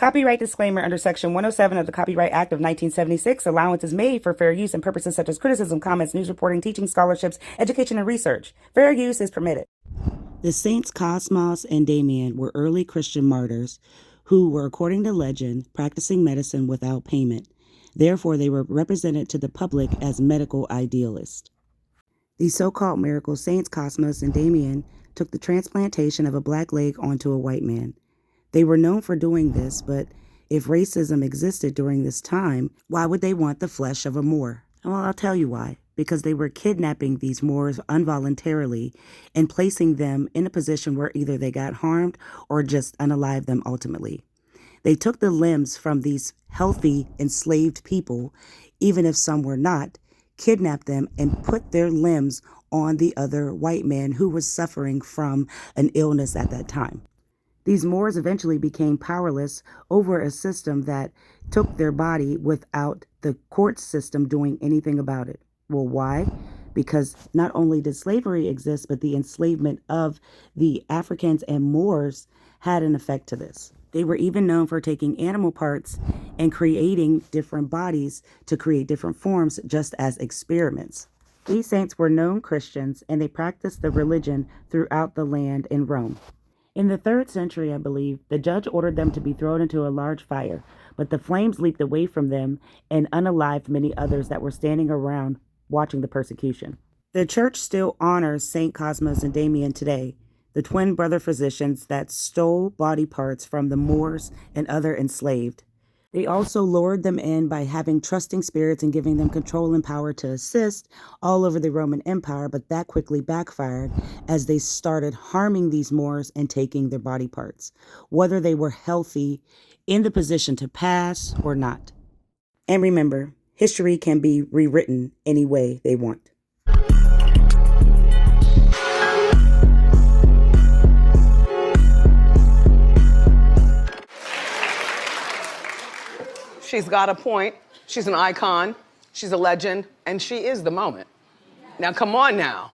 Copyright disclaimer under Section 107 of the Copyright Act of 1976. Allowance is made for fair use in purposes such as criticism, comments, news reporting, teaching, scholarships, education, and research. Fair use is permitted. The saints Cosmas and Damian were early Christian martyrs who were, according to legend, practicing medicine without payment. Therefore, they were represented to the public as medical idealists. These so-called miracle saints, Cosmas and Damian, took the transplantation of a black leg onto a white man. They were known for doing this, but if racism existed during this time, why would they want the flesh of a Moor? Well, I'll tell you why. Because they were kidnapping these Moors involuntarily and placing them in a position where either they got harmed or just unalived them ultimately. They took the limbs from these healthy enslaved people, even if some were not, kidnapped them and put their limbs on the other white man who was suffering from an illness at that time. These Moors eventually became powerless over a system that took their body without the court system doing anything about it. Well, why? Because not only did slavery exist, but the enslavement of the Africans and Moors had an effect to this. They were even known for taking animal parts and creating different bodies to create different forms just as experiments. These saints were known Christians, and they practiced the religion throughout the land in Rome. In the 3rd century, I believe, the judge ordered them to be thrown into a large fire, but the flames leaped away from them and unalived many others that were standing around watching the persecution. The church still honors St. Cosmas and Damian today, the twin brother physicians that stole body parts from the Moors and other enslaved. They also lured them in by having trusting spirits and giving them control and power to assist all over the Roman Empire, but that quickly backfired as they started harming these Moors and taking their body parts, whether they were healthy, in the position to pass or not. And remember, history can be rewritten any way they want. She's got a point. She's an icon. She's a legend. And she is the moment. Now, come on now.